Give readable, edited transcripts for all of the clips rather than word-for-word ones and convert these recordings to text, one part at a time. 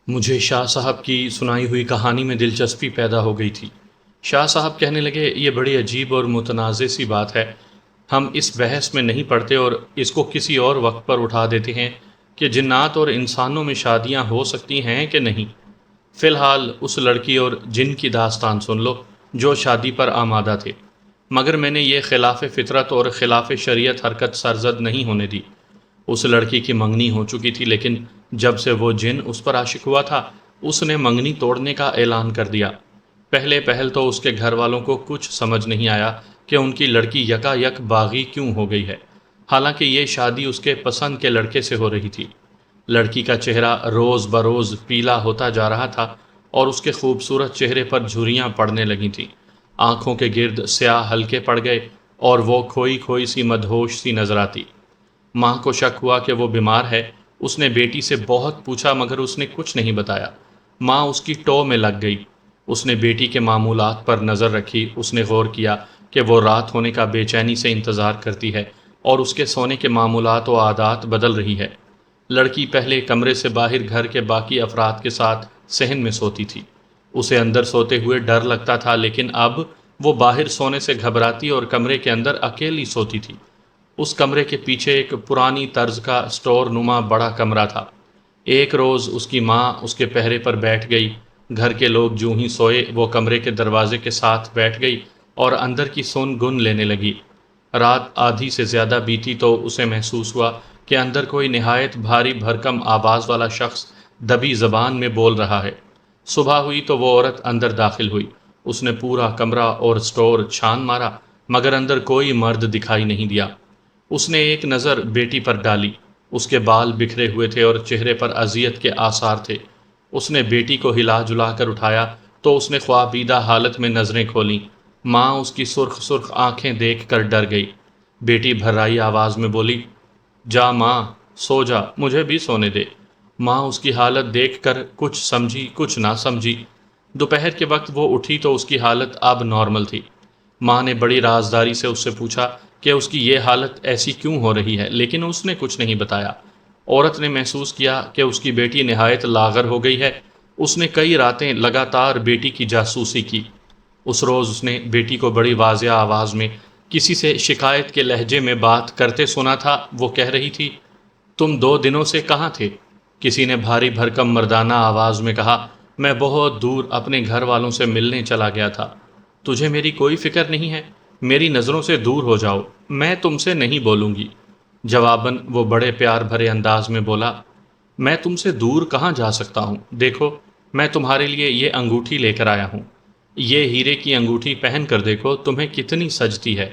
مجھے شاہ صاحب کی سنائی ہوئی کہانی میں دلچسپی پیدا ہو گئی تھی۔ شاہ صاحب کہنے لگے، یہ بڑی عجیب اور متنازع سی بات ہے۔ ہم اس بحث میں نہیں پڑتے اور اس کو کسی اور وقت پر اٹھا دیتے ہیں کہ جنات اور انسانوں میں شادیاں ہو سکتی ہیں کہ نہیں۔ فی الحال اس لڑکی اور جن کی داستان سن لو جو شادی پر آمادہ تھے، مگر میں نے یہ خلاف فطرت اور خلاف شریعت حرکت سرزد نہیں ہونے دی۔ اس لڑکی کی منگنی ہو چکی تھی، لیکن جب سے وہ جن اس پر عاشق ہوا تھا، اس نے منگنی توڑنے کا اعلان کر دیا۔ پہلے پہل تو اس کے گھر والوں کو کچھ سمجھ نہیں آیا کہ ان کی لڑکی یکا یک باغی کیوں ہو گئی ہے، حالانکہ یہ شادی اس کے پسند کے لڑکے سے ہو رہی تھی۔ لڑکی کا چہرہ روز بروز پیلا ہوتا جا رہا تھا اور اس کے خوبصورت چہرے پر جھریاں پڑنے لگی تھیں۔ آنکھوں کے گرد سیاہ حلقے پڑ گئے اور وہ کھوئی کھوئی سی مدہوش سی نظر آتی۔ ماں کو شک ہوا کہ وہ بیمار ہے۔ اس نے بیٹی سے بہت پوچھا مگر اس نے کچھ نہیں بتایا۔ ماں اس کی ٹو میں لگ گئی۔ اس نے بیٹی کے معمولات پر نظر رکھی۔ اس نے غور کیا کہ وہ رات ہونے کا بے چینی سے انتظار کرتی ہے اور اس کے سونے کے معمولات و عادات بدل رہی ہے۔ لڑکی پہلے کمرے سے باہر گھر کے باقی افراد کے ساتھ صحن میں سوتی تھی۔ اسے اندر سوتے ہوئے ڈر لگتا تھا، لیکن اب وہ باہر سونے سے گھبراتی اور کمرے کے اندر اکیلی سوتی تھی۔ اس کمرے کے پیچھے ایک پرانی طرز کا اسٹور نما بڑا کمرہ تھا۔ ایک روز اس کی ماں اس کے پہرے پر بیٹھ گئی۔ گھر کے لوگ جوں ہی سوئے، وہ کمرے کے دروازے کے ساتھ بیٹھ گئی اور اندر کی سن گن لینے لگی۔ رات آدھی سے زیادہ بیتی تو اسے محسوس ہوا کہ اندر کوئی نہایت بھاری بھرکم آواز والا شخص دبی زبان میں بول رہا ہے۔ صبح ہوئی تو وہ عورت اندر داخل ہوئی۔ اس نے پورا کمرہ اور اسٹور چھان مارا مگر اندر کوئی مرد دکھائی نہیں دیا۔ اس نے ایک نظر بیٹی پر ڈالی۔ اس کے بال بکھرے ہوئے تھے اور چہرے پر اذیت کے آثار تھے۔ اس نے بیٹی کو ہلا جلا کر اٹھایا تو اس نے خوابیدہ حالت میں نظریں کھولیں۔ ماں اس کی سرخ سرخ آنکھیں دیکھ کر ڈر گئی۔ بیٹی بھرائی آواز میں بولی، جا ماں، سو جا، مجھے بھی سونے دے۔ ماں اس کی حالت دیکھ کر کچھ سمجھی کچھ نہ سمجھی۔ دوپہر کے وقت وہ اٹھی تو اس کی حالت اب نارمل تھی۔ ماں نے بڑی رازداری سے اس سے پوچھا کہ اس کی یہ حالت ایسی کیوں ہو رہی ہے، لیکن اس نے کچھ نہیں بتایا۔ عورت نے محسوس کیا کہ اس کی بیٹی نہایت لاغر ہو گئی ہے۔ اس نے کئی راتیں لگاتار بیٹی کی جاسوسی کی۔ اس روز اس نے بیٹی کو بڑی واضح آواز میں کسی سے شکایت کے لہجے میں بات کرتے سنا تھا۔ وہ کہہ رہی تھی، تم 2 دنوں سے کہاں تھے؟ کسی نے بھاری بھرکم مردانہ آواز میں کہا، میں بہت دور اپنے گھر والوں سے ملنے چلا گیا تھا۔ تجھے میری کوئی فکر نہیں ہے؟ میری نظروں سے دور ہو جاؤ، میں تم سے نہیں بولوں گی۔ جواباً وہ بڑے پیار بھرے انداز میں بولا، میں تم سے دور کہاں جا سکتا ہوں؟ دیکھو، میں تمہارے لیے یہ انگوٹھی لے کر آیا ہوں۔ یہ ہیرے کی انگوٹھی پہن کر دیکھو تمہیں کتنی سجتی ہے۔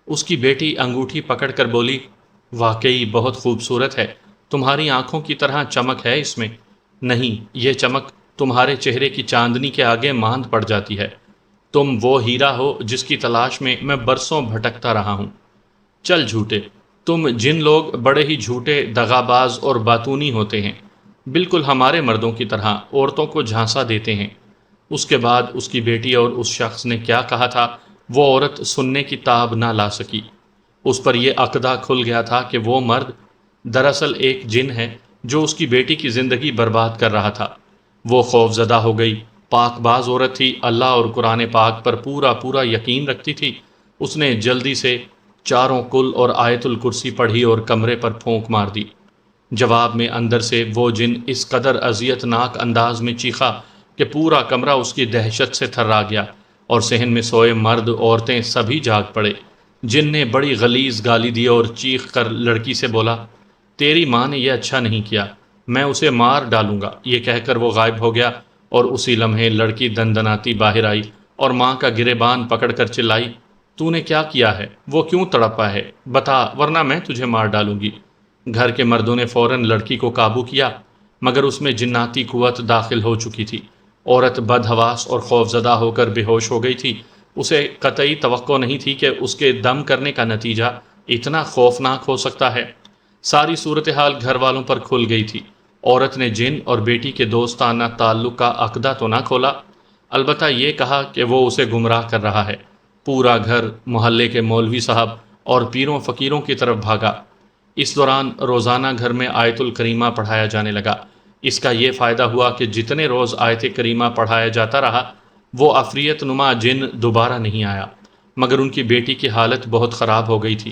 اس کی بیٹی انگوٹھی پکڑ کر بولی، واقعی بہت خوبصورت ہے، تمہاری آنکھوں کی طرح چمک ہے اس میں۔ نہیں، یہ چمک تمہارے چہرے کی چاندنی کے آگے ماند پڑ جاتی ہے۔ تم وہ ہیرا ہو جس کی تلاش میں برسوں بھٹکتا رہا ہوں۔ چل جھوٹے، تم جن لوگ بڑے ہی جھوٹے، دغاباز اور باتونی ہوتے ہیں، بالکل ہمارے مردوں کی طرح عورتوں کو جھانسا دیتے ہیں۔ اس کے بعد اس کی بیٹی اور اس شخص نے کیا کہا تھا وہ عورت سننے کی تاب نہ لا سکی۔ اس پر یہ عقدہ کھل گیا تھا کہ وہ مرد دراصل ایک جن ہے جو اس کی بیٹی کی زندگی برباد کر رہا تھا۔ وہ خوف زدہ ہو گئی۔ پاک باز عورت تھی، اللہ اور قرآن پاک پر پورا یقین رکھتی تھی۔ اس نے جلدی سے چاروں کل اور آیت الکرسی پڑھی اور کمرے پر پھونک مار دی۔ جواب میں اندر سے وہ جن اس قدر اذیت ناک انداز میں چیخا کہ پورا کمرہ اس کی دہشت سے تھرا گیا اور صحن میں سوئے مرد عورتیں سبھی جاگ پڑے۔ جن نے بڑی غلیظ گالی دی اور چیخ کر لڑکی سے بولا، تیری ماں نے یہ اچھا نہیں کیا، میں اسے مار ڈالوں گا۔ یہ کہہ کر وہ غائب ہو گیا اور اسی لمحے لڑکی دندناتی باہر آئی اور ماں کا گریبان پکڑ کر چلائی، تو نے کیا کیا ہے؟ وہ کیوں تڑپا ہے؟ بتا، ورنہ میں تجھے مار ڈالوں گی۔ گھر کے مردوں نے فوراً لڑکی کو قابو کیا مگر اس میں جناتی قوت داخل ہو چکی تھی۔ عورت بدحواس اور خوفزدہ ہو کر بے ہوش ہو گئی تھی۔ اسے قطعی توقع نہیں تھی کہ اس کے دم کرنے کا نتیجہ اتنا خوفناک ہو سکتا ہے۔ ساری صورتحال گھر والوں پر کھل گئی تھی۔ عورت نے جن اور بیٹی کے دوستانہ تعلق کا عقدہ تو نہ کھولا، البتہ یہ کہا کہ وہ اسے گمراہ کر رہا ہے۔ پورا گھر محلے کے مولوی صاحب اور پیروں فقیروں کی طرف بھاگا۔ اس دوران روزانہ گھر میں آیت الکریمہ پڑھایا جانے لگا۔ اس کا یہ فائدہ ہوا کہ جتنے روز آیت کریمہ پڑھایا جاتا رہا وہ عفریت نما جن دوبارہ نہیں آیا، مگر ان کی بیٹی کی حالت بہت خراب ہو گئی تھی۔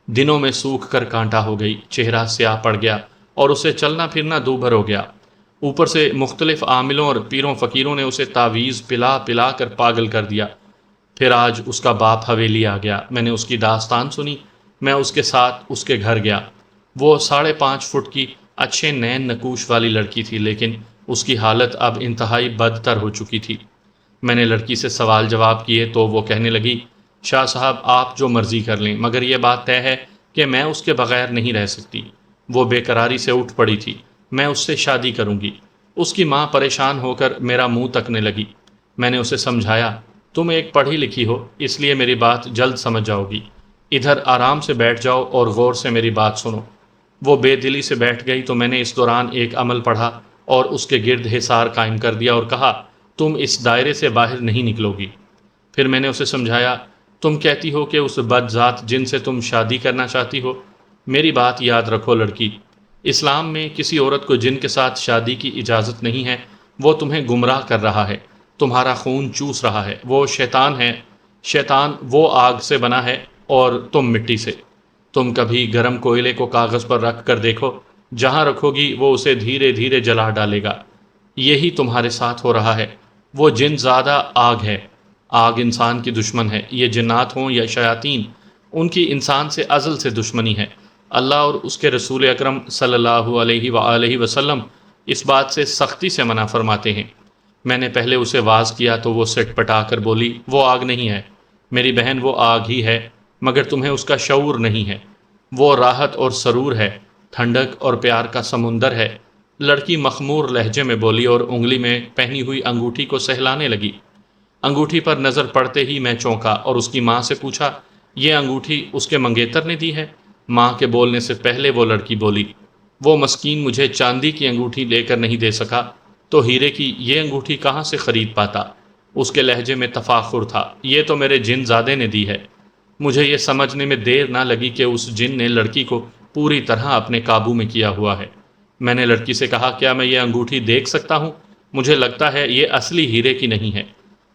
دنوں میں سوکھ کر کانٹا ہو گئی، چہرہ سیاہ پڑ گیا اور اسے چلنا پھرنا دوبھر ہو گیا۔ اوپر سے مختلف عاملوں اور پیروں فقیروں نے اسے تعویذ پلا پلا کر پاگل کر دیا۔ پھر آج اس کا باپ حویلی آ گیا، میں نے اس کی داستان سنی، میں اس کے ساتھ اس کے گھر گیا۔ وہ 5.5 فٹ کی اچھے نین نکوش والی لڑکی تھی، لیکن اس کی حالت اب انتہائی بدتر ہو چکی تھی۔ میں نے لڑکی سے سوال جواب کیے تو وہ کہنے لگی، شاہ صاحب آپ جو مرضی کر لیں، مگر یہ بات طے ہے کہ میں اس کے بغیر نہیں رہ سکتی۔ وہ بے قراری سے اٹھ پڑی تھی، میں اس سے شادی کروں گی۔ اس کی ماں پریشان ہو کر میرا منہ تکنے لگی۔ میں نے اسے سمجھایا، تم ایک پڑھی لکھی ہو، اس لیے میری بات جلد سمجھ جاؤ گی۔ ادھر آرام سے بیٹھ جاؤ اور غور سے میری بات سنو۔ وہ بے دلی سے بیٹھ گئی تو میں نے اس دوران ایک عمل پڑھا اور اس کے گرد حصار قائم کر دیا اور کہا، تم اس دائرے سے باہر نہیں نکلو گی۔ پھر میں نے اسے سمجھایا، تم کہتی ہو کہ اس بد ذات جن سے تم شادی کرنا چاہتی ہو۔ میری بات یاد رکھو لڑکی، اسلام میں کسی عورت کو جن کے ساتھ شادی کی اجازت نہیں ہے، وہ تمہیں گمراہ کر رہا ہے، تمہارا خون چوس رہا ہے۔ وہ شیطان ہے، شیطان وہ آگ سے بنا ہے اور تم مٹی سے۔ تم کبھی گرم کوئلے کو کاغذ پر رکھ کر دیکھو، جہاں رکھو گی وہ اسے دھیرے دھیرے جلا ڈالے گا۔ یہی تمہارے ساتھ ہو رہا ہے۔ وہ جن زیادہ آگ ہے، آگ انسان کی دشمن ہے، یہ جنات ہوں یا شیاطین، ان کی انسان سے ازل سے دشمنی ہے۔ اللہ اور اس کے رسول اکرم صلی اللہ علیہ وآلہ وسلم اس بات سے سختی سے منع فرماتے ہیں۔ میں نے پہلے اسے واز کیا تو وہ سٹ پٹا کر بولی، وہ آگ نہیں ہے میری بہن، وہ آگ ہی ہے، مگر تمہیں اس کا شعور نہیں ہے۔ وہ راحت اور سرور ہے، ٹھنڈک اور پیار کا سمندر ہے۔ لڑکی مخمور لہجے میں بولی اور انگلی میں پہنی ہوئی انگوٹھی کو سہلانے لگی۔ انگوٹھی پر نظر پڑتے ہی میں چونکا اور اس کی ماں سے پوچھا، یہ انگوٹھی اس کے منگیتر نے دی ہے؟ ماں کے بولنے سے پہلے وہ لڑکی بولی، وہ مسکین مجھے چاندی کی انگوٹھی لے کر نہیں دے سکا تو ہیرے کی یہ انگوٹھی کہاں سے خرید پاتا؟ اس کے لہجے میں تفاخر تھا، یہ تو میرے جن زادے نے دی ہے۔ مجھے یہ سمجھنے میں دیر نہ لگی کہ اس جن نے لڑکی کو پوری طرح اپنے قابو میں کیا ہوا ہے۔ میں نے لڑکی سے کہا، کیا میں یہ انگوٹھی دیکھ سکتا ہوں؟ مجھے لگتا ہے یہ اصلی ہیرے کی نہیں ہے۔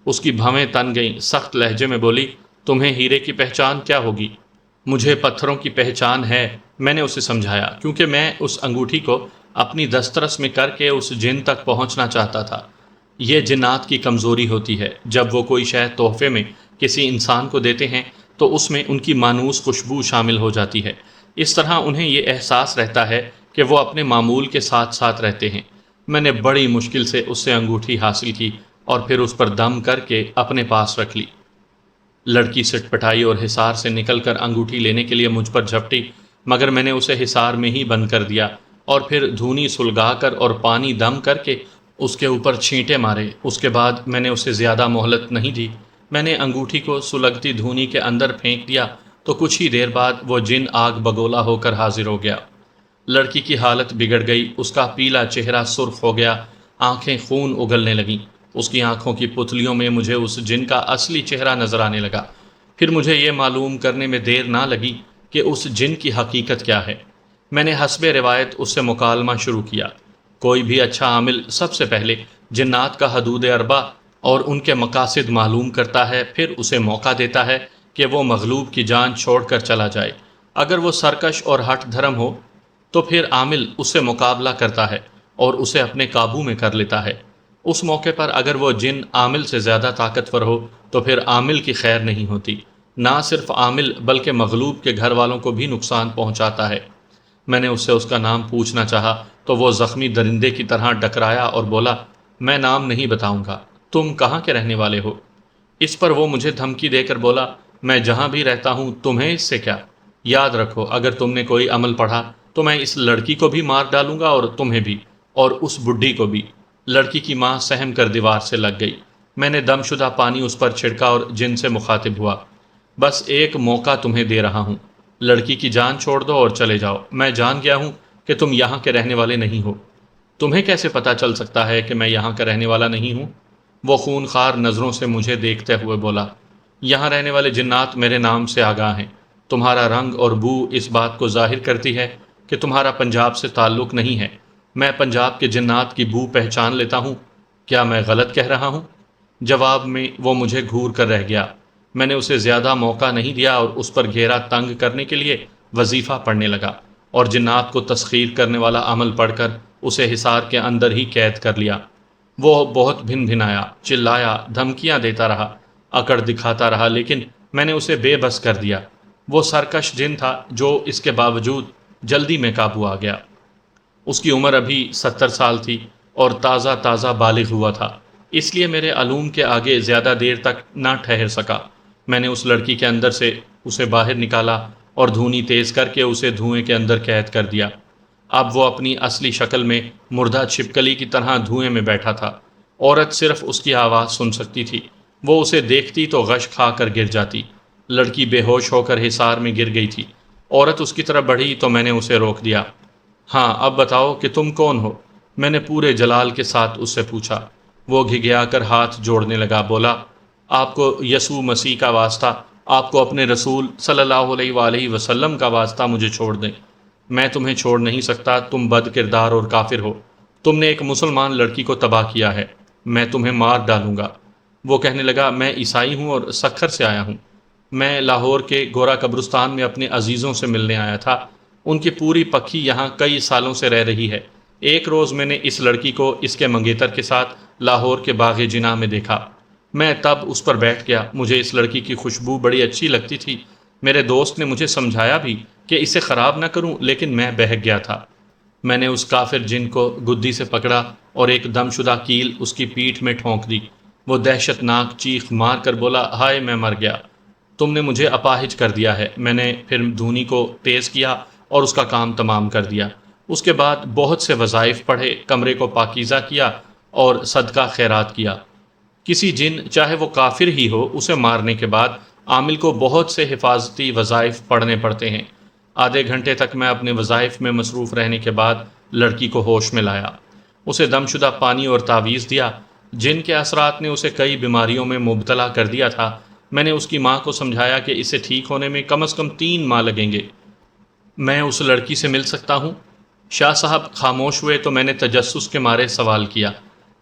اس کی بھویں تن گئیں، سخت لہجے میں بولی، تمہیں ہیرے کی پہچان کیا ہوگی؟ مجھے پتھروں کی پہچان ہے، میں نے اسے سمجھایا، کیونکہ میں اس انگوٹھی کو اپنی دسترس میں کر کے اس جن تک پہنچنا چاہتا تھا۔ یہ جنات کی کمزوری ہوتی ہے، جب وہ کوئی شے تحفے میں کسی انسان کو دیتے ہیں تو اس میں ان کی مانوس خوشبو شامل ہو جاتی ہے۔ اس طرح انہیں یہ احساس رہتا ہے کہ وہ اپنے معمول کے ساتھ ساتھ رہتے ہیں۔ میں نے بڑی مشکل سے اس سے انگوٹھی حاصل کی اور پھر اس پر دم کر کے اپنے پاس رکھ لی۔ لڑکی سٹ پٹائی اور حصار سے نکل کر انگوٹھی لینے کے لیے مجھ پر جھپٹی، مگر میں نے اسے حصار میں ہی بند کر دیا اور پھر دھونی سلگا کر اور پانی دم کر کے اس کے اوپر چھینٹے مارے۔ اس کے بعد میں نے اسے زیادہ مہلت نہیں دی، میں نے انگوٹھی کو سلگتی دھونی کے اندر پھینک دیا تو کچھ ہی دیر بعد وہ جن آگ بگولا ہو کر حاضر ہو گیا۔ لڑکی کی حالت بگڑ گئی، اس کا پیلا چہرہ سرخ ہو گیا، آنکھیں خون اگلنے لگیں۔ اس کی آنکھوں کی پتلیوں میں مجھے اس جن کا اصلی چہرہ نظر آنے لگا۔ پھر مجھے یہ معلوم کرنے میں دیر نہ لگی کہ اس جن کی حقیقت کیا ہے۔ میں نے حسب روایت اس سے مکالمہ شروع کیا۔ کوئی بھی اچھا عامل سب سے پہلے جنات کا حدود اربع اور ان کے مقاصد معلوم کرتا ہے، پھر اسے موقع دیتا ہے کہ وہ مغلوب کی جان چھوڑ کر چلا جائے۔ اگر وہ سرکش اور ہٹ دھرم ہو تو پھر عامل اس سے مقابلہ کرتا ہے اور اسے اپنے قابو میں کر لیتا ہے۔ اس موقع پر اگر وہ جن عامل سے زیادہ طاقتور ہو تو پھر عامل کی خیر نہیں ہوتی، نہ صرف عامل بلکہ مغلوب کے گھر والوں کو بھی نقصان پہنچاتا ہے۔ میں نے اس سے اس کا نام پوچھنا چاہا تو وہ زخمی درندے کی طرح ڈکرایا اور بولا، میں نام نہیں بتاؤں گا، تم کہاں کے رہنے والے ہو؟ اس پر وہ مجھے دھمکی دے کر بولا، میں جہاں بھی رہتا ہوں تمہیں اس سے کیا؟ یاد رکھو، اگر تم نے کوئی عمل پڑھا تو میں اس لڑکی کو بھی مار ڈالوں گا اور تمہیں بھی، اور اس بڈھی کو بھی۔ لڑکی کی ماں سہم کر دیوار سے لگ گئی۔ میں نے دم شدہ پانی اس پر چھڑکا اور جن سے مخاطب ہوا، بس ایک موقع تمہیں دے رہا ہوں، لڑکی کی جان چھوڑ دو اور چلے جاؤ۔ میں جان گیا ہوں کہ تم یہاں کے رہنے والے نہیں ہو۔ تمہیں کیسے پتہ چل سکتا ہے کہ میں یہاں کا رہنے والا نہیں ہوں؟ وہ خون خوار نظروں سے مجھے دیکھتے ہوئے بولا، یہاں رہنے والے جنات میرے نام سے آگاہ ہیں۔ تمہارا رنگ اور بو اس بات کو ظاہر کرتی ہے کہ تمہارا پنجاب سے تعلق نہیں ہے۔ میں پنجاب کے جنات کی بو پہچان لیتا ہوں، کیا میں غلط کہہ رہا ہوں؟ جواب میں وہ مجھے گھور کر رہ گیا۔ میں نے اسے زیادہ موقع نہیں دیا اور اس پر گھیرا تنگ کرنے کے لیے وظیفہ پڑھنے لگا، اور جنات کو تسخیر کرنے والا عمل پڑھ کر اسے حصار کے اندر ہی قید کر لیا۔ وہ بہت بھن بھنایا، چلایا، دھمکیاں دیتا رہا، اکڑ دکھاتا رہا، لیکن میں نے اسے بے بس کر دیا۔ وہ سرکش جن تھا جو اس کے باوجود جلدی میں قابو آ گیا۔ اس کی عمر ابھی 70 سال تھی اور تازہ تازہ بالغ ہوا تھا، اس لیے میرے علوم کے آگے زیادہ دیر تک نہ ٹھہر سکا۔ میں نے اس لڑکی کے اندر سے اسے باہر نکالا اور دھونی تیز کر کے اسے دھوئیں کے اندر قید کر دیا۔ اب وہ اپنی اصلی شکل میں مردہ چھپکلی کی طرح دھوئیں میں بیٹھا تھا۔ عورت صرف اس کی آواز سن سکتی تھی، وہ اسے دیکھتی تو غش کھا کر گر جاتی۔ لڑکی بے ہوش ہو کر حصار میں گر گئی تھی۔ عورت اس کی طرف بڑھی تو میں نے اسے روک دیا۔ ہاں، اب بتاؤ کہ تم کون ہو؟ میں نے پورے جلال کے ساتھ اس سے پوچھا۔ وہ گھگیا کر ہاتھ جوڑنے لگا، بولا، آپ کو یسوع مسیح کا واسطہ، آپ کو اپنے رسول صلی اللہ علیہ وآلہ وسلم کا واسطہ مجھے چھوڑ دیں۔ میں تمہیں چھوڑ نہیں سکتا، تم بد کردار اور کافر ہو، تم نے ایک مسلمان لڑکی کو تباہ کیا ہے، میں تمہیں مار ڈالوں گا۔ وہ کہنے لگا، میں عیسائی ہوں اور سکھر سے آیا ہوں، میں لاہور کے گورا قبرستان میں اپنے عزیزوں سے ملنے آیا تھا، ان کی پوری پکھی یہاں کئی سالوں سے رہ رہی ہے۔ ایک روز میں نے اس لڑکی کو اس کے منگیتر کے ساتھ لاہور کے باغ جناح میں دیکھا، میں تب اس پر بیٹھ گیا، مجھے اس لڑکی کی خوشبو بڑی اچھی لگتی تھی۔ میرے دوست نے مجھے سمجھایا بھی کہ اسے خراب نہ کروں، لیکن میں بہک گیا تھا۔ میں نے اس کافر جن کو گدی سے پکڑا اور ایک دم شدہ کیل اس کی پیٹھ میں ٹھونک دی۔ وہ دہشت ناک چیخ مار کر بولا، ہائے میں مر گیا، تم نے مجھے اپاہج کر دیا ہے۔ میں نے پھر دھونی کو تیز کیا اور اس کا کام تمام کر دیا۔ اس کے بعد بہت سے وظائف پڑھے، کمرے کو پاکیزہ کیا اور صدقہ خیرات کیا۔ کسی جن چاہے وہ کافر ہی ہو، اسے مارنے کے بعد عامل کو بہت سے حفاظتی وظائف پڑھنے پڑتے ہیں۔ آدھے گھنٹے تک میں اپنے وظائف میں مصروف رہنے کے بعد لڑکی کو ہوش میں لایا، اسے دم شدہ پانی اور تعویذ دیا۔ جن کے اثرات نے اسے کئی بیماریوں میں مبتلا کر دیا تھا۔ میں نے اس کی ماں کو سمجھایا کہ اسے ٹھیک ہونے میں کم از کم 3 ماہ لگیں گے۔ میں اس لڑکی سے مل سکتا ہوں؟ شاہ صاحب خاموش ہوئے تو میں نے تجسس کے مارے سوال کیا،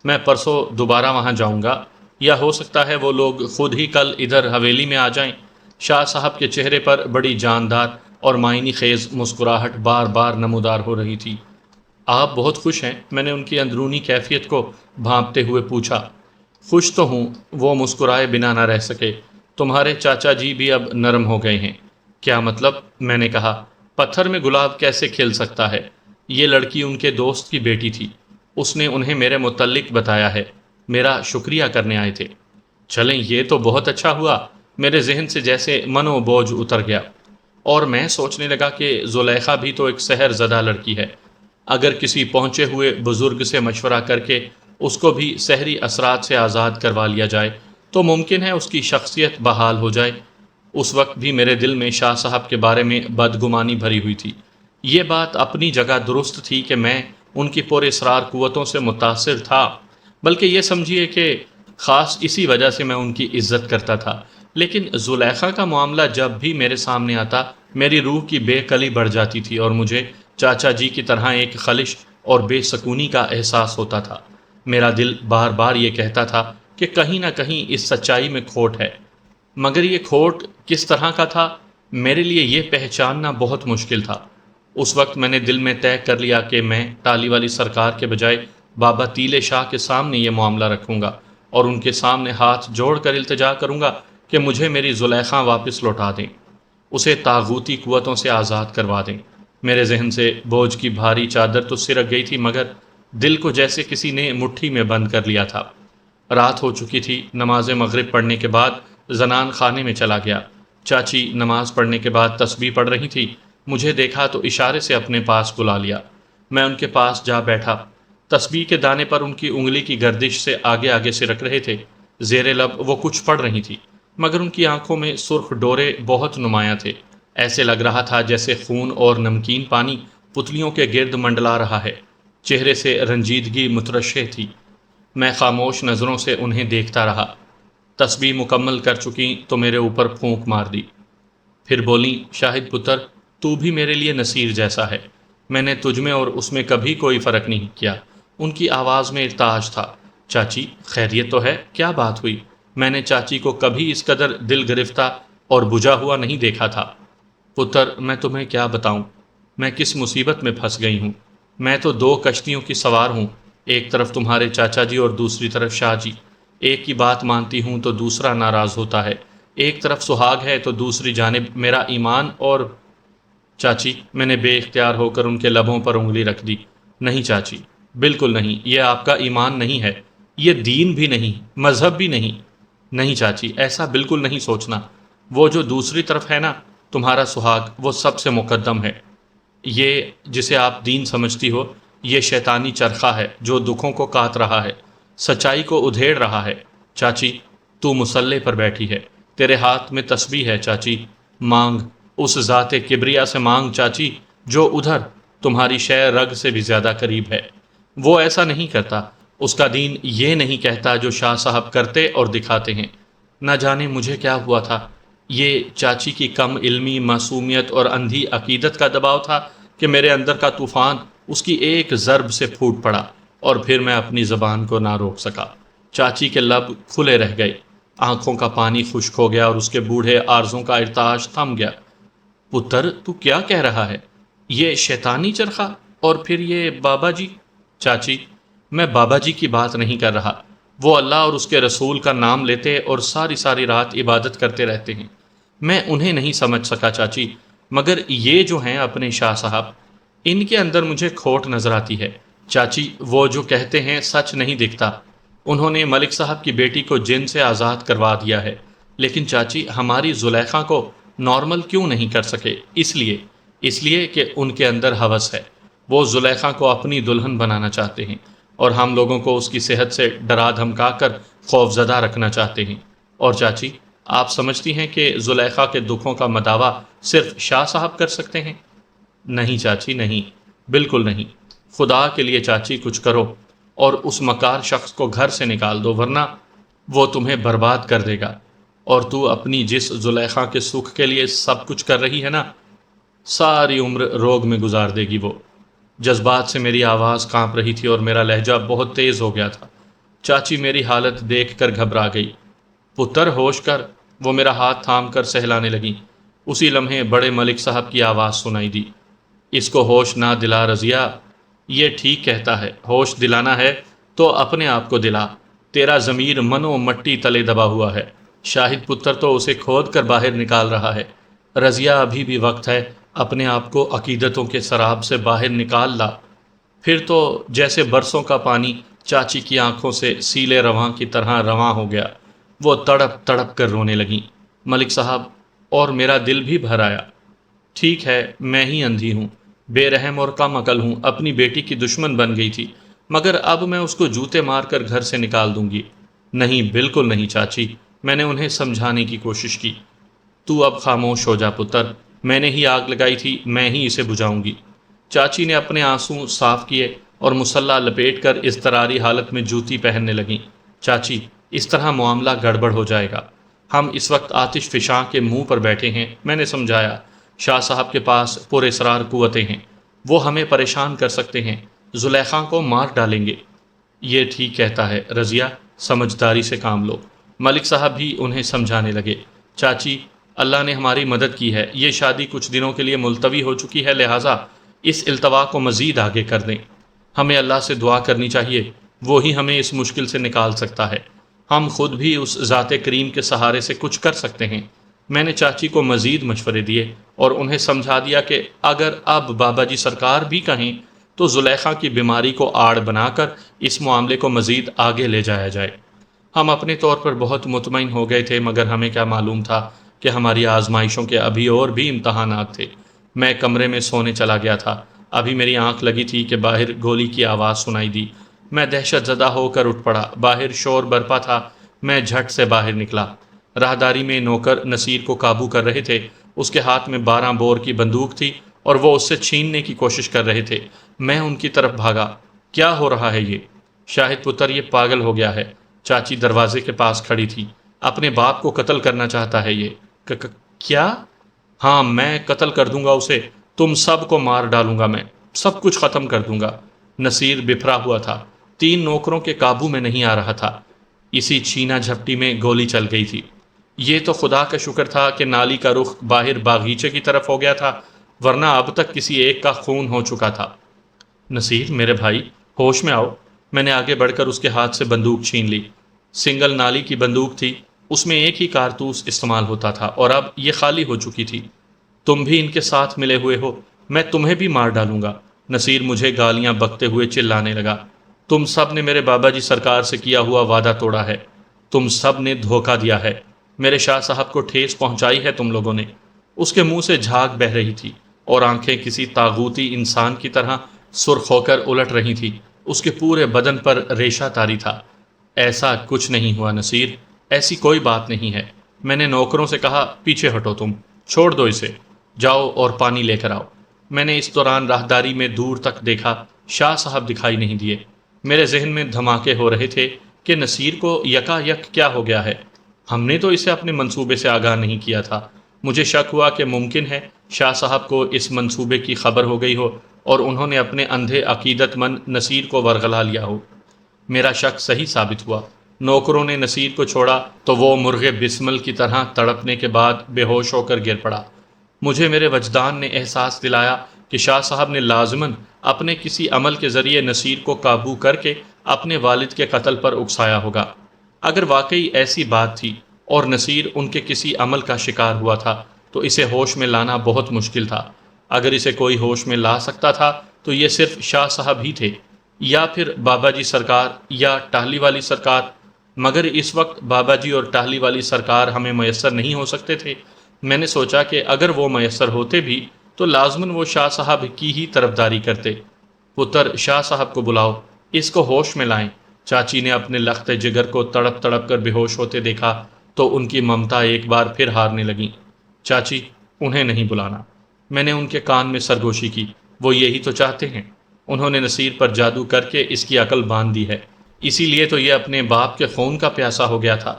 میں پرسوں دوبارہ وہاں جاؤں گا، یا ہو سکتا ہے وہ لوگ خود ہی کل ادھر حویلی میں آ جائیں۔ شاہ صاحب کے چہرے پر بڑی جاندار اور معنی خیز مسکراہٹ بار بار نمودار ہو رہی تھی۔ آپ بہت خوش ہیں؟ میں نے ان کی اندرونی کیفیت کو بھانپتے ہوئے پوچھا۔ خوش تو ہوں، وہ مسکرائے بنا نہ رہ سکے۔ تمہارے چاچا جی بھی اب نرم ہو گئے ہیں۔ کیا مطلب؟ میں نے کہا، پتھر میں گلاب کیسے کھل سکتا ہے؟ یہ لڑکی ان کے دوست کی بیٹی تھی، اس نے انہیں میرے متعلق بتایا ہے، میرا شکریہ کرنے آئے تھے۔ چلیں، یہ تو بہت اچھا ہوا، میرے ذہن سے جیسے منو بوجھ اتر گیا، اور میں سوچنے لگا کہ زلیخا بھی تو ایک سحر زدہ لڑکی ہے۔ اگر کسی پہنچے ہوئے بزرگ سے مشورہ کر کے اس کو بھی سحری اثرات سے آزاد کروا لیا جائے تو ممکن ہے اس کی شخصیت بحال ہو جائے۔ اس وقت بھی میرے دل میں شاہ صاحب کے بارے میں بدگمانی بھری ہوئی تھی۔ یہ بات اپنی جگہ درست تھی کہ میں ان کی پر اسرار قوتوں سے متاثر تھا، بلکہ یہ سمجھیے کہ خاص اسی وجہ سے میں ان کی عزت کرتا تھا۔ لیکن زلیخا کا معاملہ جب بھی میرے سامنے آتا، میری روح کی بے کلی بڑھ جاتی تھی اور مجھے چاچا جی کی طرح ایک خلش اور بے سکونی کا احساس ہوتا تھا۔ میرا دل بار بار یہ کہتا تھا کہ کہیں نہ کہیں اس سچائی میں کھوٹ ہے، مگر یہ کھوٹ کس طرح کا تھا، میرے لیے یہ پہچاننا بہت مشکل تھا۔ اس وقت میں نے دل میں طے کر لیا کہ میں ٹالی والی سرکار کے بجائے بابا تیلے شاہ کے سامنے یہ معاملہ رکھوں گا اور ان کے سامنے ہاتھ جوڑ کر التجا کروں گا کہ مجھے میری زلیخا واپس لوٹا دیں، اسے طاغوتی قوتوں سے آزاد کروا دیں۔ میرے ذہن سے بوجھ کی بھاری چادر تو سرک گئی تھی، مگر دل کو جیسے کسی نے مٹھی میں بند کر لیا تھا۔ رات ہو چکی تھی۔ نماز مغرب پڑھنے کے بعد زنان خانے میں چلا گیا۔ چاچی نماز پڑھنے کے بعد تسبیح پڑھ رہی تھی، مجھے دیکھا تو اشارے سے اپنے پاس بلا لیا۔ میں ان کے پاس جا بیٹھا۔ تسبیح کے دانے پر ان کی انگلی کی گردش سے آگے آگے سرک رہے تھے۔ زیر لب وہ کچھ پڑھ رہی تھی، مگر ان کی آنکھوں میں سرخ ڈورے بہت نمایاں تھے، ایسے لگ رہا تھا جیسے خون اور نمکین پانی پتلیوں کے گرد منڈلا رہا ہے۔ چہرے سے رنجیدگی مترشح تھی۔ میں خاموش نظروں سے انہیں دیکھتا رہا۔ تسبیح مکمل کر چکی تو میرے اوپر پھونک مار دی، پھر بولیں، شاہد پتر، تو بھی میرے لیے نصیر جیسا ہے، میں نے تجھ میں اور اس میں کبھی کوئی فرق نہیں کیا۔ ان کی آواز میں ارتعاش تھا۔ چاچی خیریت تو ہے؟ کیا بات ہوئی؟ میں نے چاچی کو کبھی اس قدر دل گرفتہ اور بجھا ہوا نہیں دیکھا تھا۔ پتر میں تمہیں کیا بتاؤں، میں کس مصیبت میں پھنس گئی ہوں۔ میں تو دو کشتیوں کی سوار ہوں، ایک طرف تمہارے چاچا جی اور دوسری طرف شاہ جی۔ ایک کی بات مانتی ہوں تو دوسرا ناراض ہوتا ہے، ایک طرف سہاگ ہے تو دوسری جانب میرا ایمان اور… چاچی میں نے بے اختیار ہو کر ان کے لبوں پر انگلی رکھ دی۔ نہیں چاچی، بالکل نہیں، یہ آپ کا ایمان نہیں ہے، یہ دین بھی نہیں، مذہب بھی نہیں۔ نہیں چاچی، ایسا بالکل نہیں سوچنا۔ وہ جو دوسری طرف ہے نا، تمہارا سہاگ، وہ سب سے مقدم ہے۔ یہ جسے آپ دین سمجھتی ہو، یہ شیطانی چرخہ ہے جو دکھوں کو کاٹ رہا ہے، سچائی کو ادھیڑ رہا ہے۔ چاچی تو مصلے پر بیٹھی ہے، تیرے ہاتھ میں تسبیح ہے چاچی، مانگ، اس ذات کبریا سے مانگ چاچی، جو ادھر تمہاری شے رگ سے بھی زیادہ قریب ہے۔ وہ ایسا نہیں کرتا، اس کا دین یہ نہیں کہتا جو شاہ صاحب کرتے اور دکھاتے ہیں۔ نہ جانے مجھے کیا ہوا تھا، یہ چاچی کی کم علمی، معصومیت اور اندھی عقیدت کا دباؤ تھا کہ میرے اندر کا طوفان اس کی ایک ضرب سے پھوٹ پڑا، اور پھر میں اپنی زبان کو نہ روک سکا۔ چاچی کے لب کھلے رہ گئے، آنکھوں کا پانی خشک ہو گیا اور اس کے بوڑھے آرزوں کا ارتعاش تھم گیا۔ پتر تو کیا کہہ رہا ہے؟ یہ شیطانی چرخا اور پھر یہ بابا جی؟ چاچی میں بابا جی کی بات نہیں کر رہا، وہ اللہ اور اس کے رسول کا نام لیتے اور ساری ساری رات عبادت کرتے رہتے ہیں، میں انہیں نہیں سمجھ سکا چاچی، مگر یہ جو ہیں اپنے شاہ صاحب، ان کے اندر مجھے کھوٹ نظر آتی ہے۔ چاچی وہ جو کہتے ہیں سچ نہیں دکھتا، انہوں نے ملک صاحب کی بیٹی کو جن سے آزاد کروا دیا ہے، لیکن چاچی ہماری زلیخا کو نارمل کیوں نہیں کر سکے؟ اس لیے کہ ان کے اندر ہوس ہے، وہ زلیخا کو اپنی دلہن بنانا چاہتے ہیں، اور ہم لوگوں کو اس کی صحت سے ڈرا دھمکا کر خوفزدہ رکھنا چاہتے ہیں۔ اور چاچی آپ سمجھتی ہیں کہ زلیخا کے دکھوں کا مداوع صرف شاہ صاحب کر سکتے ہیں؟ نہیں چاچی نہیں، بالکل نہیں۔ خدا کے لیے چاچی کچھ کرو اور اس مکار شخص کو گھر سے نکال دو، ورنہ وہ تمہیں برباد کر دے گا، اور تو اپنی جس زلیخا کے سکھ کے لیے سب کچھ کر رہی ہے نا، ساری عمر روگ میں گزار دے گی وہ۔ جذبات سے میری آواز کانپ رہی تھی اور میرا لہجہ بہت تیز ہو گیا تھا۔ چاچی میری حالت دیکھ کر گھبرا گئی۔ پتر ہوش کر، وہ میرا ہاتھ تھام کر سہلانے لگیں۔ اسی لمحے بڑے ملک صاحب کی آواز سنائی دی، اس کو ہوش نہ دلا رضیہ، یہ ٹھیک کہتا ہے، ہوش دلانا ہے تو اپنے آپ کو دلا، تیرا ضمیر منو مٹی تلے دبا ہوا ہے، شاہد پتر تو اسے کھود کر باہر نکال رہا ہے۔ رضیہ ابھی بھی وقت ہے، اپنے آپ کو عقیدتوں کے سراب سے باہر نکال لا۔ پھر تو جیسے برسوں کا پانی چاچی کی آنکھوں سے سیلے رواں کی طرح رواں ہو گیا، وہ تڑپ تڑپ کر رونے لگیں۔ ملک صاحب اور میرا دل بھی بھر آیا۔ ٹھیک ہے، میں ہی اندھی ہوں، بے رحم اور کم عقل ہوں، اپنی بیٹی کی دشمن بن گئی تھی، مگر اب میں اس کو جوتے مار کر گھر سے نکال دوں گی۔ نہیں، بالکل نہیں چاچی، میں نے انہیں سمجھانے کی کوشش کی۔ تو اب خاموش ہو جا پتر، میں نے ہی آگ لگائی تھی، میں ہی اسے بجھاؤں گی۔ چاچی نے اپنے آنسو صاف کیے اور مسلح لپیٹ کر اضطراری حالت میں جوتی پہننے لگیں۔ چاچی اس طرح معاملہ گڑبڑ ہو جائے گا، ہم اس وقت آتش فشاں کے منہ پر بیٹھے ہیں، میں نے سمجھایا، شاہ صاحب کے پاس پر اسرار قوتیں ہیں، وہ ہمیں پریشان کر سکتے ہیں، زلیخا کو مار ڈالیں گے۔ یہ ٹھیک کہتا ہے رضیہ، سمجھداری سے کام لو۔ ملک صاحب بھی انہیں سمجھانے لگے۔ چاچی اللہ نے ہماری مدد کی ہے، یہ شادی کچھ دنوں کے لیے ملتوی ہو چکی ہے، لہٰذا اس التوا کو مزید آگے کر دیں۔ ہمیں اللہ سے دعا کرنی چاہیے، وہی ہمیں اس مشکل سے نکال سکتا ہے، ہم خود بھی اس ذات کریم کے سہارے سے کچھ کر سکتے ہیں۔ میں نے چاچی کو مزید مشورے دیے اور انہیں سمجھا دیا کہ اگر اب بابا جی سرکار بھی کہیں تو زلیخا کی بیماری کو آڑ بنا کر اس معاملے کو مزید آگے لے جایا جائے۔ ہم اپنے طور پر بہت مطمئن ہو گئے تھے، مگر ہمیں کیا معلوم تھا کہ ہماری آزمائشوں کے ابھی اور بھی امتحانات تھے۔ میں کمرے میں سونے چلا گیا تھا، ابھی میری آنکھ لگی تھی کہ باہر گولی کی آواز سنائی دی۔ میں دہشت زدہ ہو کر اٹھ پڑا، باہر شور برپا تھا، میں جھٹ سے باہر نکلا۔ راہداری میں نوکر نصیر کو قابو کر رہے تھے، اس کے ہاتھ میں 12 بور کی بندوق تھی اور وہ اس سے چھیننے کی کوشش کر رہے تھے۔ میں ان کی طرف بھاگا۔ کیا ہو رہا ہے یہ؟ شاہد پتر یہ پاگل ہو گیا ہے۔ چاچی دروازے کے پاس کھڑی تھی۔ اپنے باپ کو قتل کرنا چاہتا ہے یہ۔ کیا؟ ہاں، میں قتل کر دوں گا اسے، تم سب کو مار ڈالوں گا میں۔ سب کچھ ختم کر دوں گا۔ نصیر بپھرا ہوا تھا، 3 نوکروں کے قابو میں نہیں آ رہا تھا۔ اسی چھینا جھپٹی میں گولی چل گئی تھی۔ یہ تو خدا کا شکر تھا کہ نالی کا رخ باہر باغیچے کی طرف ہو گیا تھا، ورنہ اب تک کسی ایک کا خون ہو چکا تھا۔ نصیر میرے بھائی، ہوش میں آؤ۔ میں نے آگے بڑھ کر اس کے ہاتھ سے بندوق چھین لی۔ سنگل نالی کی بندوق تھی، اس میں ایک ہی کارتوس استعمال ہوتا تھا، اور اب یہ خالی ہو چکی تھی۔ تم بھی ان کے ساتھ ملے ہوئے ہو، میں تمہیں بھی مار ڈالوں گا۔ نصیر مجھے گالیاں بکتے ہوئے چلانے لگا۔ تم سب نے میرے بابا جی سرکار سے کیا ہوا وعدہ توڑا ہے، تم سب نے دھوکہ دیا ہے، میرے شاہ صاحب کو ٹھیس پہنچائی ہے تم لوگوں نے۔ اس کے منہ سے جھاگ بہہ رہی تھی اور آنکھیں کسی طاغوتی انسان کی طرح سرخ ہو کر الٹ رہی تھی۔ اس کے پورے بدن پر ریشہ طاری تھا۔ ایسا کچھ نہیں ہوا نصیر، ایسی کوئی بات نہیں ہے۔ میں نے نوکروں سے کہا پیچھے ہٹو، تم چھوڑ دو اسے، جاؤ اور پانی لے کر آؤ۔ میں نے اس دوران راہداری میں دور تک دیکھا، شاہ صاحب دکھائی نہیں دیے۔ میرے ذہن میں دھماکے ہو رہے تھے کہ نصیر کو یکا یک کیا ہو گیا ہے۔ ہم نے تو اسے اپنے منصوبے سے آگاہ نہیں کیا تھا۔ مجھے شک ہوا کہ ممکن ہے شاہ صاحب کو اس منصوبے کی خبر ہو گئی ہو اور انہوں نے اپنے اندھے عقیدت مند نصیر کو ورغلا لیا ہو۔ میرا شک صحیح ثابت ہوا۔ نوکروں نے نصیر کو چھوڑا تو وہ مرغ بسمل کی طرح تڑپنے کے بعد بے ہوش ہو کر گر پڑا۔ مجھے میرے وجدان نے احساس دلایا کہ شاہ صاحب نے لازماً اپنے کسی عمل کے ذریعے نصیر کو قابو کر کے اپنے والد کے قتل پر اکسایا ہوگا۔ اگر واقعی ایسی بات تھی اور نصیر ان کے کسی عمل کا شکار ہوا تھا تو اسے ہوش میں لانا بہت مشکل تھا۔ اگر اسے کوئی ہوش میں لا سکتا تھا تو یہ صرف شاہ صاحب ہی تھے، یا پھر بابا جی سرکار یا ٹاہلی والی سرکار، مگر اس وقت بابا جی اور ٹاہلی والی سرکار ہمیں میسر نہیں ہو سکتے تھے۔ میں نے سوچا کہ اگر وہ میسر ہوتے بھی تو لازماً وہ شاہ صاحب کی ہی طرفداری کرتے۔ پتر، شاہ صاحب کو بلاؤ، اس کو ہوش میں لائیں۔ چاچی نے اپنے لخت جگر کو تڑپ تڑپ کر بے ہوش ہوتے دیکھا تو ان کی ممتا ایک بار پھر ہارنے لگی۔ چاچی، انہیں نہیں بلانا۔ میں نے ان کے کان میں سرگوشی کی۔ وہ یہی تو چاہتے ہیں۔ انہوں نے نصیر پر جادو کر کے اس کی عقل باندھ دی ہے، اسی لیے تو یہ اپنے باپ کے خون کا پیاسا ہو گیا تھا۔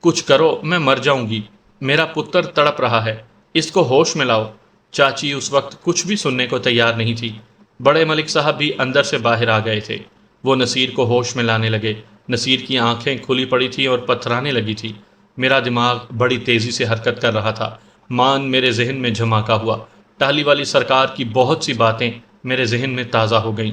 کچھ کرو، میں مر جاؤں گی، میرا پتر تڑپ رہا ہے، اس کو ہوش میں لاؤ۔ چاچی اس وقت کچھ بھی سننے کو تیار نہیں تھی۔ بڑے ملک صاحب بھی اندر سے باہر آ گئے تھے۔ وہ نصیر کو ہوش میں لانے لگے۔ نصیر کی آنکھیں کھلی پڑی تھیں اور پتھرانے لگی تھی۔ میرا دماغ بڑی تیزی سے حرکت کر رہا تھا۔ مان میرے ذہن میں جھماکا ہوا۔ ٹاہلی والی سرکار کی بہت سی باتیں میرے ذہن میں تازہ ہو گئیں۔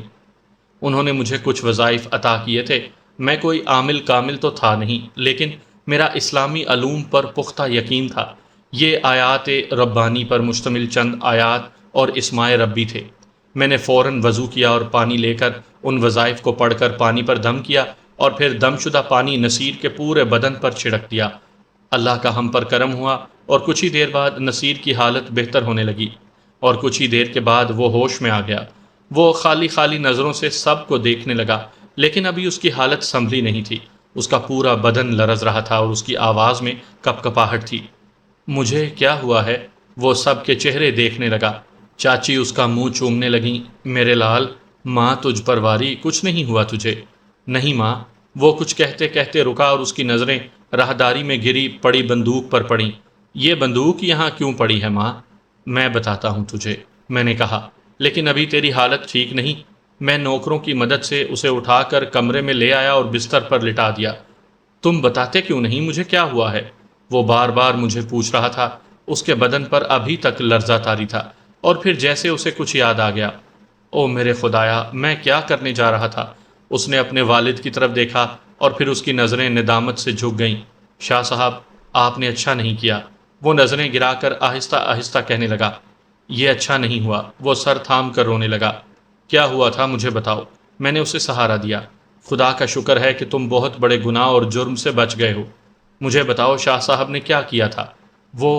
انہوں نے مجھے کچھ وظائف عطا کیے تھے۔ میں کوئی عامل کامل تو تھا نہیں، لیکن میرا اسلامی علوم پر پختہ یقین تھا۔ یہ آیات ربانی پر مشتمل چند آیات اور اسماء ربی تھے۔ میں نے فوراً وضو کیا اور پانی لے کر ان وظائف کو پڑھ کر پانی پر دم کیا اور پھر دم شدہ پانی نصیر کے پورے بدن پر چھڑک دیا۔ اللہ کا ہم پر کرم ہوا اور کچھ ہی دیر بعد نصیر کی حالت بہتر ہونے لگی، اور کچھ ہی دیر کے بعد وہ ہوش میں آ گیا۔ وہ خالی خالی نظروں سے سب کو دیکھنے لگا، لیکن ابھی اس کی حالت سنبھلی نہیں تھی۔ اس کا پورا بدن لرز رہا تھا اور اس کی آواز میں کپ کپاہٹ تھی۔ مجھے کیا ہوا ہے؟ وہ سب کے چہرے دیکھنے لگا۔ چاچی اس کا منہ چومنے لگیں۔ میرے لال، ماں تجھ پر واری، کچھ نہیں ہوا تجھے؟ نہیں ماں۔ وہ کچھ کہتے کہتے رکا اور اس کی نظریں راہداری میں گری پڑی بندوق پر پڑیں۔ یہ بندوق یہاں کیوں پڑی ہے ماں؟ میں بتاتا ہوں تجھے، میں نے کہا، لیکن ابھی تیری حالت ٹھیک نہیں۔ میں نوکروں کی مدد سے اسے اٹھا کر کمرے میں لے آیا اور بستر پر لٹا دیا۔ تم بتاتے کیوں نہیں مجھے کیا ہوا ہے؟ وہ بار بار مجھے پوچھ رہا تھا۔ اس کے بدن پر ابھی تک لرزہ طاری تھا، اور پھر جیسے اسے کچھ یاد آ گیا۔ او میرے خدایا، میں کیا کرنے جا رہا تھا؟ اس نے اپنے والد کی طرف دیکھا اور پھر اس کی نظریں ندامت سے جھک گئیں۔ شاہ صاحب، آپ نے اچھا نہیں کیا۔ وہ نظریں گرا کر آہستہ آہستہ کہنے لگا، یہ اچھا نہیں ہوا۔ وہ سر تھام کر رونے لگا۔ کیا ہوا تھا مجھے بتاؤ۔ میں نے اسے سہارا دیا۔ خدا کا شکر ہے کہ تم بہت بڑے گناہ اور جرم سے بچ گئے ہو۔ مجھے بتاؤ شاہ صاحب نے کیا کیا تھا؟ وہ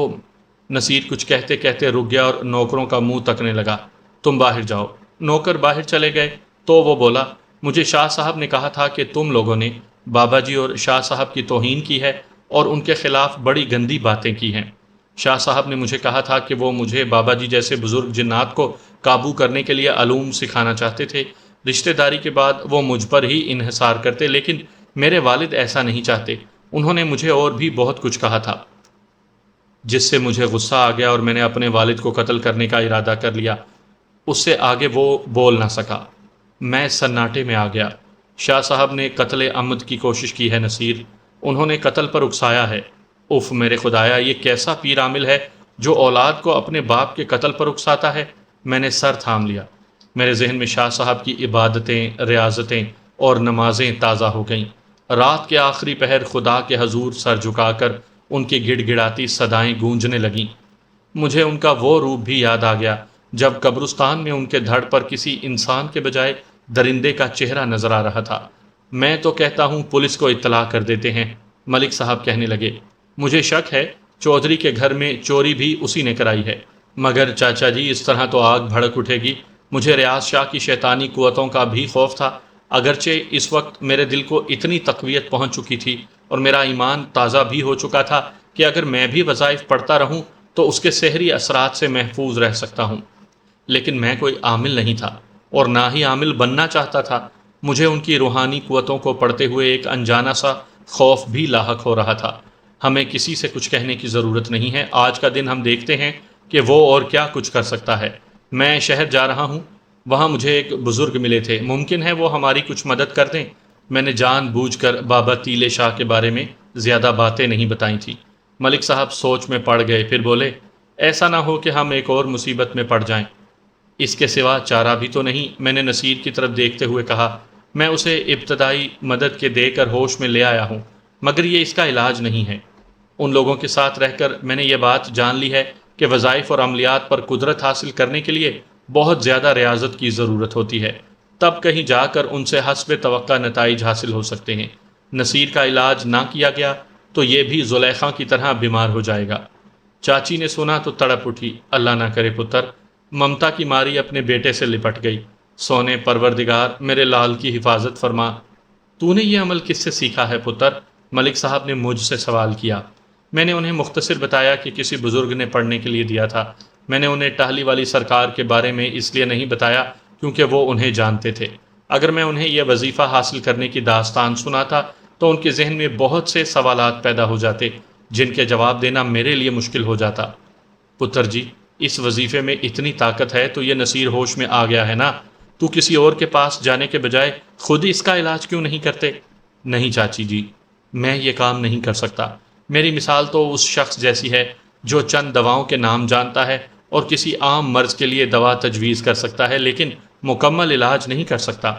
نصیر کچھ کہتے کہتے رک گیا اور نوکروں کا منہ تکنے لگا۔ تم باہر جاؤ۔ نوکر باہر چلے گئے تو وہ بولا، مجھے شاہ صاحب نے کہا تھا کہ تم لوگوں نے بابا جی اور شاہ صاحب کی توہین کی ہے اور ان کے خلاف بڑی گندی باتیں کی ہیں۔ شاہ صاحب نے مجھے کہا تھا کہ وہ مجھے بابا جی جیسے بزرگ جنات کو قابو کرنے کے لیے علوم سکھانا چاہتے تھے۔ رشتہ داری کے بعد وہ مجھ پر ہی انحصار کرتے، لیکن میرے والد ایسا نہیں چاہتے۔ انہوں نے مجھے اور بھی بہت کچھ کہا تھا، جس سے مجھے غصہ آ گیا اور میں نے اپنے والد کو قتل کرنے کا ارادہ کر لیا۔ اس سے آگے وہ بول نہ سکا۔ میں سناٹے میں آ گیا۔ شاہ صاحب نے قتل عمد کی کوشش کی ہے نصیر، انہوں نے قتل پر اکسایا ہے۔ اف میرے خدایا، یہ کیسا پیر عامل ہے جو اولاد کو اپنے باپ کے قتل پر اکساتا ہے۔ میں نے سر تھام لیا۔ میرے ذہن میں شاہ صاحب کی عبادتیں، ریاضتیں اور نمازیں تازہ ہو گئیں۔ رات کے آخری پہر خدا کے حضور سر جھکا کر ان کی گڑ گڑاتی صدائیں گونجنے لگیں۔ مجھے ان کا وہ روپ بھی یاد آ گیا جب قبرستان میں ان کے دھڑ پر کسی انسان کے بجائے درندے کا چہرہ نظر آ رہا تھا۔ میں تو کہتا ہوں پولیس کو اطلاع کر دیتے ہیں، ملک صاحب کہنے لگے۔ مجھے شک ہے چودھری کے گھر میں چوری بھی اسی نے کرائی ہے، مگر چاچا جی اس طرح تو آگ بھڑک اٹھے گی۔ مجھے ریاض شاہ کی شیطانی قوتوں کا بھی خوف تھا، اگرچہ اس وقت میرے دل کو اتنی تقویت پہنچ چکی تھی اور میرا ایمان تازہ بھی ہو چکا تھا کہ اگر میں بھی وظائف پڑھتا رہوں تو اس کے سحری اثرات سے محفوظ رہ سکتا ہوں۔ لیکن میں کوئی عامل نہیں تھا اور نہ ہی عامل بننا چاہتا تھا۔ مجھے ان کی روحانی قوتوں کو پڑھتے ہوئے ایک انجانا سا خوف بھی لاحق ہو رہا تھا۔ ہمیں کسی سے کچھ کہنے کی ضرورت نہیں ہے، آج کا دن ہم دیکھتے ہیں کہ وہ اور کیا کچھ کر سکتا ہے۔ میں شہر جا رہا ہوں، وہاں مجھے ایک بزرگ ملے تھے، ممکن ہے وہ ہماری کچھ مدد کر دیں۔ میں نے جان بوجھ کر بابا تیلے شاہ کے بارے میں زیادہ باتیں نہیں بتائیں تھیں۔ ملک صاحب سوچ میں پڑ گئے، پھر بولے، ایسا نہ ہو کہ ہم ایک اور مصیبت میں پڑ جائیں۔ اس کے سوا چارہ بھی تو نہیں، میں نے نصیر کی طرف دیکھتے ہوئے کہا۔ میں اسے ابتدائی مدد کے دے کر ہوش میں لے آیا ہوں، مگر یہ اس کا علاج نہیں ہے۔ ان لوگوں کے ساتھ رہ کر میں نے یہ بات جان لی ہے کہ وظائف اور عملیات پر قدرت حاصل کرنے کے لیے بہت زیادہ ریاضت کی ضرورت ہوتی ہے، تب کہیں جا کر ان سے حسب توقع نتائج حاصل ہو سکتے ہیں۔ نصیر کا علاج نہ کیا گیا تو یہ بھی زلیخا کی طرح بیمار ہو جائے گا۔ چاچی نے سنا تو تڑپ اٹھی، اللہ نہ کرے پتر۔ ممتا کی ماری اپنے بیٹے سے لپٹ گئی۔ سونے پروردگار میرے لال کی حفاظت فرما۔ تو نے یہ عمل کس سے سیکھا ہے پتر؟ ملک صاحب نے مجھ سے سوال کیا۔ میں نے انہیں مختصر بتایا کہ کسی بزرگ نے پڑھنے کے لیے دیا تھا۔ میں نے انہیں ٹہلی والی سرکار کے بارے میں اس لیے نہیں بتایا کیونکہ وہ انہیں جانتے تھے۔ اگر میں انہیں یہ وظیفہ حاصل کرنے کی داستان سناتا تو ان کے ذہن میں بہت سے سوالات پیدا ہو جاتے جن کے جواب دینا میرے لیے مشکل ہو جاتا۔ پتر جی، اس وظیفے میں اتنی طاقت ہے تو یہ نصیر ہوش میں آ گیا ہے نا، تو کسی اور کے پاس جانے کے بجائے خود اس کا علاج کیوں نہیں کرتے؟ نہیں چاچی جی، میں یہ کام نہیں کر سکتا۔ میری مثال تو اس شخص جیسی ہے جو چند دواؤں کے نام جانتا ہے اور کسی عام مرض کے لیے دوا تجویز کر سکتا ہے، لیکن مکمل علاج نہیں کر سکتا۔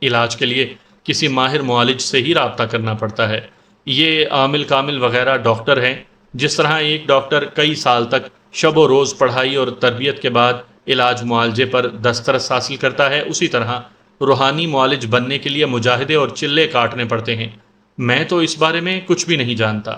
علاج کے لیے کسی ماہر معالج سے ہی رابطہ کرنا پڑتا ہے۔ یہ عامل کامل وغیرہ ڈاکٹر ہیں، جس طرح ایک ڈاکٹر کئی سال تک شب و روز پڑھائی اور تربیت کے بعد علاج معالجے پر دسترس حاصل کرتا ہے، اسی طرح روحانی معالج بننے کے لیے مجاہدے اور چلے کاٹنے پڑتے ہیں۔ میں تو اس بارے میں کچھ بھی نہیں جانتا۔